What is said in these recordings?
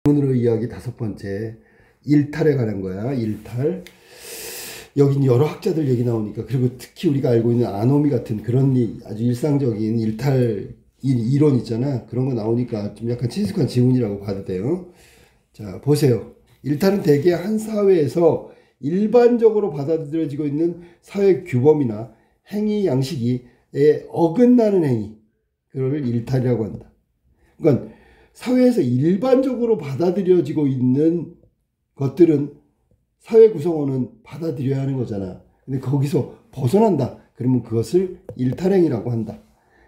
오늘의 이야기 5번째, 일탈에 관한 거야. 일탈. 여긴 여러 학자들 얘기 나오니까, 그리고 특히 우리가 알고 있는 아노미 같은 그런 아주 일상적인 일탈 이론 있잖아. 그런 거 나오니까 좀 약간 친숙한 지문이라고 봐도 돼요. 자, 보세요. 일탈은 대개 한 사회에서 일반적으로 받아들여지고 있는 사회 규범이나 행위 양식에 어긋나는 행위, 그걸 일탈이라고 한다. 그러니까 사회에서 일반적으로 받아들여지고 있는 것들은 사회 구성원은 받아들여야 하는 거잖아. 근데 거기서 벗어난다. 그러면 그것을 일탈행위라고 한다.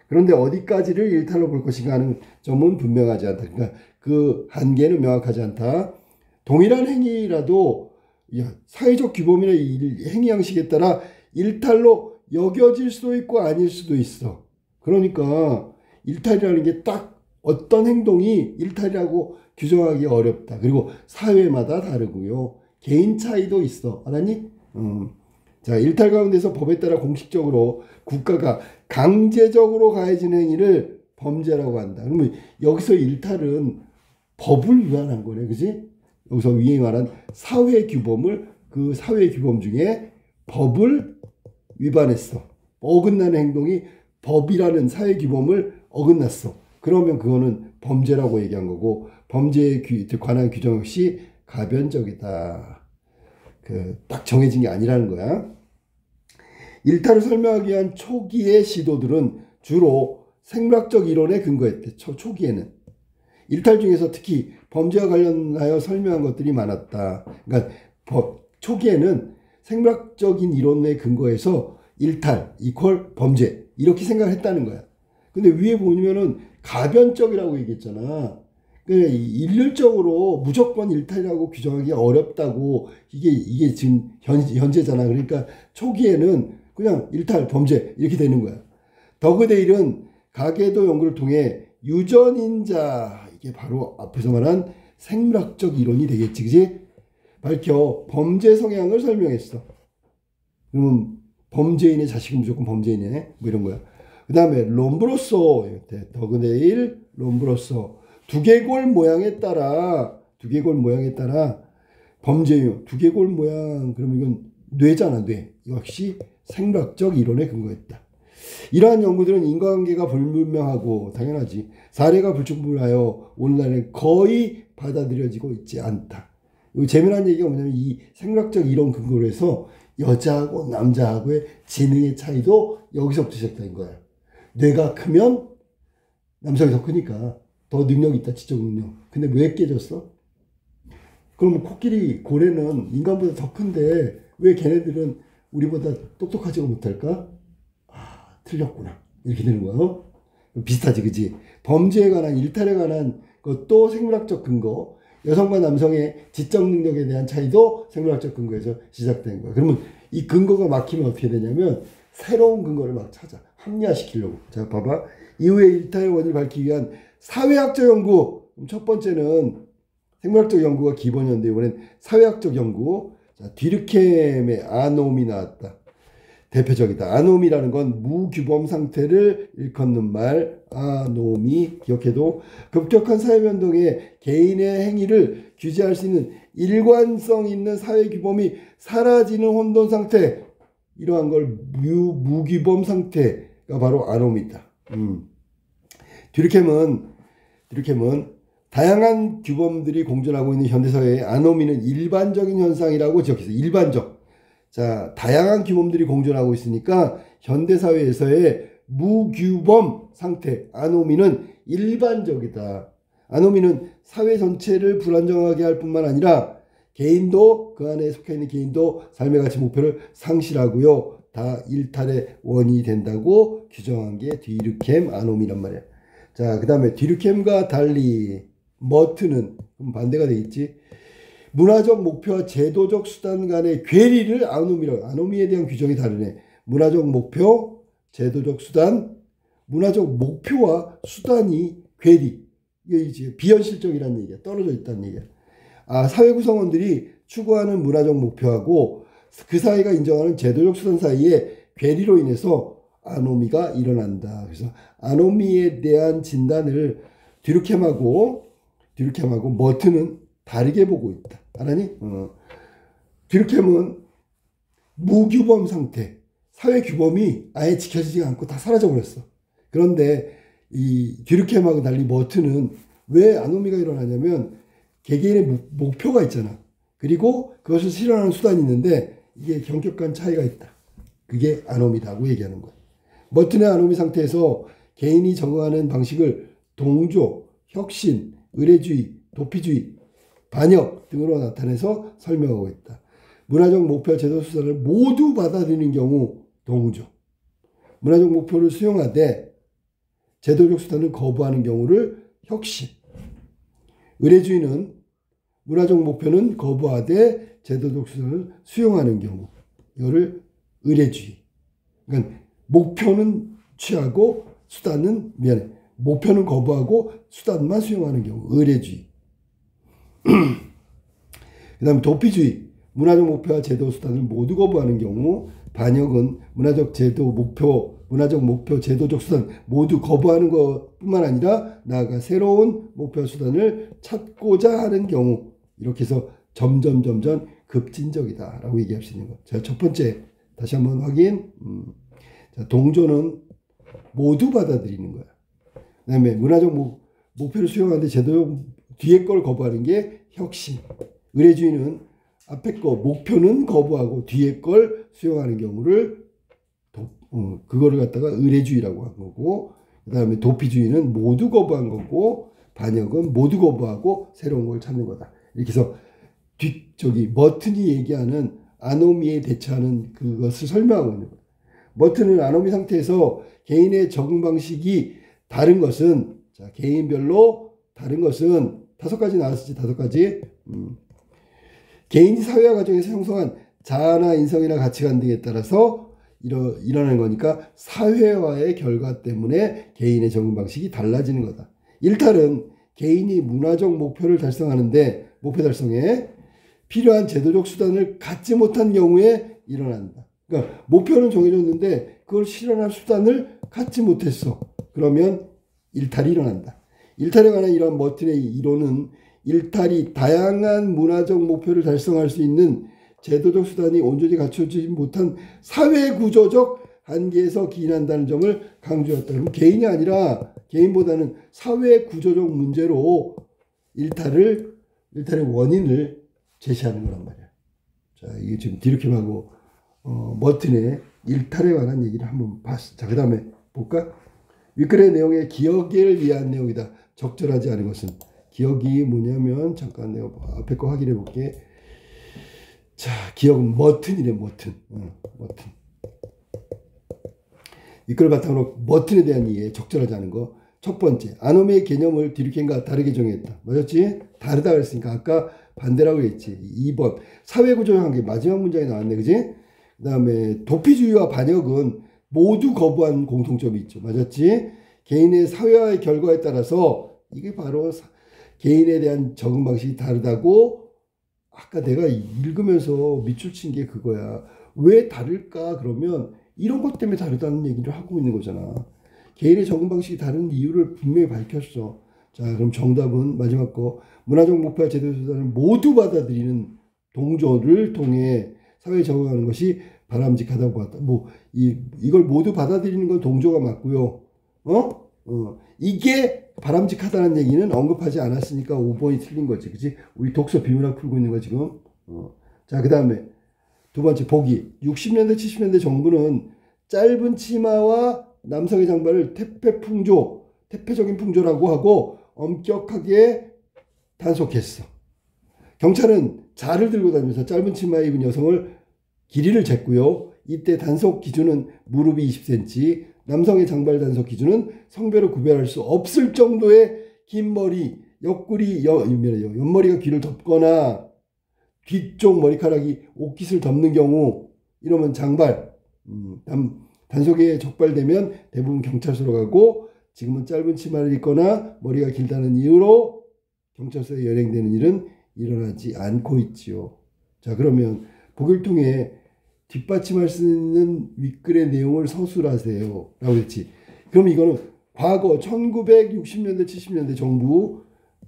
그런데 어디까지를 일탈로 볼 것인가 하는 점은 분명하지 않다. 그러니까 그 한계는 명확하지 않다. 동일한 행위라도 사회적 규범이나 행위 양식에 따라 일탈로 여겨질 수도 있고 아닐 수도 있어. 그러니까 일탈이라는 게 딱 어떤 행동이 일탈이라고 규정하기 어렵다. 그리고 사회마다 다르고요. 개인 차이도 있어. 알았니? 자, 일탈 가운데서 법에 따라 공식적으로 국가가 강제적으로 가해지는 행위를 범죄라고 한다. 그러면 여기서 일탈은 법을 위반한 거네. 그지? 여기서 위에 말한 사회 규범을, 그 사회 규범 중에 법을 위반했어. 어긋나는 행동이 법이라는 사회 규범을 어긋났어. 그러면 그거는 범죄라고 얘기한 거고, 범죄에 관한 규정 역시 가변적이다. 딱 정해진 게 아니라는 거야. 일탈을 설명하기 위한 초기의 시도들은 주로 생물학적 이론에 근거했대. 초기에는. 일탈 중에서 특히 범죄와 관련하여 설명한 것들이 많았다. 그러니까 초기에는 생물학적인 이론에 근거해서 일탈 이퀄 범죄 이렇게 생각을 했다는 거야. 근데 위에 보면은 가변적이라고 얘기했잖아. 그러니까 일률적으로 무조건 일탈이라고 규정하기 어렵다고, 이게 지금 현재잖아. 그러니까 초기에는 그냥 일탈 범죄 이렇게 되는 거야. 더그데일은 가계도 연구를 통해 유전인자, 이게 바로 앞에서 말한 생물학적 이론이 되겠지, 그지? 밝혀 범죄 성향을 설명했어. 그러면 범죄인의 자식은 무조건 범죄인이네, 뭐 이런 거야. 그 다음에 롬브로소, 더그데일, 롬브로소, 두개골 모양에 따라 범죄요. 두개골 모양, 그러면 이건 뇌잖아, 뇌. 역시 생물학적 이론에 근거했다. 이러한 연구들은 인과관계가 불분명하고, 당연하지, 사례가 불충분하여 오늘날에 거의 받아들여지고 있지 않다. 재미난 얘기가 뭐냐면, 이 생물학적 이론 근거로 해서 여자하고 남자하고의 지능의 차이도 여기서부터 시작된 거야. 뇌가 크면 남성이 더 크니까 더 능력이 있다, 지적 능력. 근데 왜 깨졌어? 그럼 코끼리, 고래는 인간보다 더 큰데 왜 걔네들은 우리보다 똑똑하지가 못할까? 아, 틀렸구나. 이렇게 되는 거야. 비슷하지, 그지? 범죄에 관한, 일탈에 관한 것도 생물학적 근거, 여성과 남성의 지적 능력에 대한 차이도 생물학적 근거에서 시작된 거야. 그러면 이 근거가 막히면 어떻게 되냐면 새로운 근거를 막 찾아. 합리화시키려고. 자, 봐봐. 이후에 일탈의 원인을 밝히기 위한 사회학적 연구. 첫 번째는 생물학적 연구가 기본이었는데, 이번엔 사회학적 연구. 자, 뒤르켐의 아놈이 나왔다. 대표적이다. 아놈이라는 건 무규범 상태를 일컫는 말. 아놈이, 기억해도 급격한 사회변동에 개인의 행위를 규제할 수 있는 일관성 있는 사회 규범이 사라지는 혼돈 상태. 이러한 걸 무규범 상태가 바로 아놈이다. 뒤르켐은 다양한 규범들이 공존하고 있는 현대사회의 아노미는 일반적인 현상이라고 지적했어요. 일반적. 자, 다양한 규범들이 공존하고 있으니까 현대사회에서의 무규범 상태, 아노미는 일반적이다. 아노미는 사회 전체를 불안정하게 할 뿐만 아니라 개인도, 그 안에 속해 있는 개인도 삶의 가치 목표를 상실하고요. 다 일탈의 원인이 된다고 규정한 게 뒤르켐 아노미란 말이야. 자, 그 다음에 뒤르켐과 달리 머트는 반대가 되겠지. 문화적 목표와 제도적 수단 간의 괴리를 아노미라고. 아노미에 대한 규정이 다르네. 문화적 목표, 제도적 수단, 문화적 목표와 수단이 괴리. 이게 이제 비현실적이라는 얘기야. 떨어져 있다는 얘기야. 아, 사회 구성원들이 추구하는 문화적 목표하고 그 사회가 인정하는 제도적 수단 사이에 괴리로 인해서 아노미가 일어난다. 그래서 아노미에 대한 진단을 뒤르켐하고 듀르켐하고 머튼은 다르게 보고 있다. 알았니? 듀르켐은 무규범 상태, 사회 규범이 아예 지켜지지 않고 다 사라져 버렸어. 그런데 이 듀르켐하고 달리 머튼은 왜 아노미가 일어나냐면 개개인의 목표가 있잖아. 그리고 그것을 실현하는 수단이 있는데 이게 경격간 차이가 있다. 그게 아노미다고 얘기하는 거야. 머튼의 아노미 상태에서 개인이 적응하는 방식을 동조, 혁신, 의례주의, 도피주의, 반역 등으로 나타내서 설명하고 있다. 문화적 목표 제도 수단을 모두 받아들이는 경우 동조, 문화적 목표를 수용하되 제도적 수단을 거부하는 경우를 혁신, 의례주의는 문화적 목표는 거부하되 제도적 수단을 수용하는 경우, 이거를 의례주의. 그러니까 목표는 취하고 수단은 목표는 거부하고 수단만 수용하는 경우 의례주의. 그 다음에 도피주의. 문화적 목표와 제도 수단을 모두 거부하는 경우 반역은 문화적 목표, 제도적 수단 모두 거부하는 것뿐만 아니라 나아가 새로운 목표 수단을 찾고자 하는 경우 이렇게 해서 점점 급진적이다 라고 얘기할 수 있는 것. 자, 첫 번째 다시 한번 확인. 자, 동조는 모두 받아들이는 거야. 그 다음에 문화적 목표를 수용하는데 제도적 뒤에 걸 거부하는 게 혁신. 의례주의는 앞에 거 목표는 거부하고 뒤에 걸 수용하는 경우를 그거를 갖다가 의례주의라고 한 거고, 그 다음에 도피주의는 모두 거부한 거고, 반역은 모두 거부하고 새로운 걸 찾는 거다. 이렇게 해서 머튼이 얘기하는 아노미에 대처하는 그것을 설명하고 있는 거예요. 머튼은 아노미 상태에서 개인의 적응 방식이 다른 것은, 자, 개인별로 다른 것은 5가지 나왔을지 5가지. 개인이 사회화 과정에서 형성한 자아나 인성이나 가치관 등에 따라서 일어나는 거니까 사회화의 결과 때문에 개인의 적응 방식이 달라지는 거다. 일탈은 개인이 문화적 목표 달성에 필요한 제도적 수단을 갖지 못한 경우에 일어난다. 그러니까 목표는 정해졌는데 그걸 실현할 수단을 갖지 못했어. 그러면 일탈이 일어난다. 일탈에 관한 이러한 머튼의 이론은 일탈이 다양한 문화적 목표를 달성할 수 있는 제도적 수단이 온전히 갖춰지지 못한 사회구조적 한계에서 기인한다는 점을 강조했다. 그럼 개인이 아니라 개인보다는 사회구조적 문제로 일탈의 원인을 제시하는 거란 말이야. 자, 이게 지금 듀르켐하고 머튼의 일탈에 관한 얘기를 한번 봤어. 자, 그 다음에 볼까? 윗글의 내용의 기억을 위한 내용이다. 적절하지 않은 것은. 기억이 뭐냐면 잠깐 내가 앞에 거 확인해 볼게. 자, 기억은 머튼이래. 머튼. 이걸 바탕으로 머튼에 대한 이해, 적절하지 않은 거. 첫 번째, 아노미의 개념을 듀르켐과 다르게 정의했다. 맞았지? 다르다 그랬으니까 아까 반대라고 했지. 2번, 사회구조적 한계. 마지막 문장에 나왔네. 그지? 그 다음에 도피주의와 반역은 모두 거부한 공통점이 있죠. 맞았지? 개인의 사회화의 결과에 따라서 이게 바로 개인에 대한 적응 방식이 다르다고 아까 내가 읽으면서 밑줄 친 게 그거야. 왜 다를까? 그러면 이런 것 때문에 다르다는 얘기를 하고 있는 거잖아. 개인의 적응 방식이 다른 이유를 분명히 밝혔어. 자, 그럼 정답은 마지막 거. 문화적 목표와 제도 수단을 모두 받아들이는 동조를 통해 사회에 적응하는 것이 바람직하다고 봤다. 이걸 모두 받아들이는 건 동조가 맞고요. 이게 바람직하다는 얘기는 언급하지 않았으니까 5번이 틀린 거지. 그치? 우리 독서 비문학 풀고 있는 거 지금. 자, 그 다음에 두 번째 보기. 60년대 70년대 정부는 짧은 치마와 남성의 장발을 태폐적인 풍조라고 하고 엄격하게 단속했어. 경찰은 자를 들고 다니면서 짧은 치마 입은 여성을 길이를 쟀고요. 이때 단속 기준은 무릎이 20cm, 남성의 장발 단속 기준은 성별을 구별할 수 없을 정도의 긴 머리, 옆머리가 귀를 덮거나 뒤쪽 머리카락이 옷깃을 덮는 경우, 이러면 장발, 단속에 적발되면 대부분 경찰서로 가고, 지금은 짧은 치마를 입거나 머리가 길다는 이유로 경찰서에 연행되는 일은 일어나지 않고 있지요. 자, 그러면 보기를 통해 뒷받침할 수 있는 윗글의 내용을 서술하세요 라고 했지. 그럼 이거는 과거 1960년대 70년대 정부,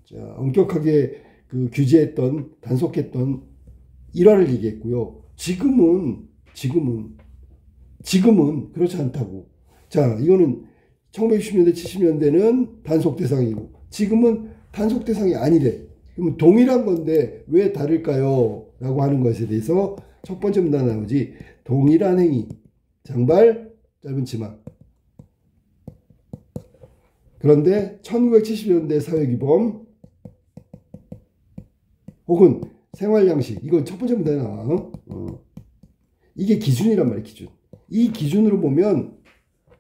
자, 엄격하게 그 규제했던, 단속했던 일화를 얘기했고요. 지금은 그렇지 않다고. 자, 이거는 1960년대, 70년대는 단속 대상이고, 지금은 단속 대상이 아니래. 그럼 동일한 건데 왜 다를까요? 라고 하는 것에 대해서 첫 번째 문단 나오지. 동일한 행위, 장발, 짧은 치마. 그런데 1970년대 사회규범 혹은 생활양식, 이건 첫 번째 문단에 나와. 이게 기준이란 말이야, 기준. 이 기준으로 보면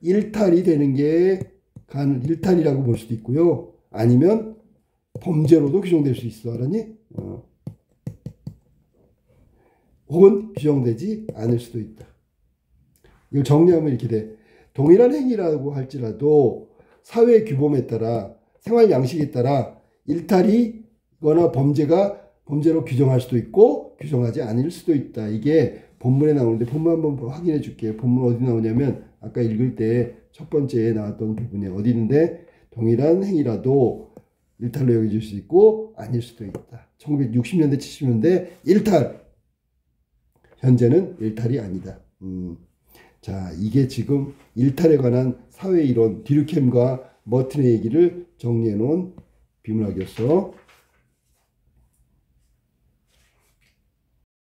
일탈이 되는 게 일탈이라고 볼 수도 있고요. 아니면 범죄로도 규정될 수 있어. 알았니? 혹은 규정되지 않을 수도 있다. 이걸 정리하면 이렇게 돼. 동일한 행위라고 할지라도 사회 규범에 따라, 생활 양식에 따라 일탈이거나 범죄로 규정할 수도 있고 규정하지 않을 수도 있다. 이게 본문에 나오는데 본문 한번 확인해 줄게요. 본문 어디 나오냐면 아까 읽을 때 첫 번째에 나왔던 부분에 어디 있는데 동일한 행위라도 일탈로 여겨질 수 있고 아닐 수도 있다. 1960년대 70년대 일탈, 현재는 일탈이 아니다. 자, 이게 지금 일탈에 관한 사회 이론 듀르켐과 머튼의 얘기를 정리해 놓은 비문학이었어.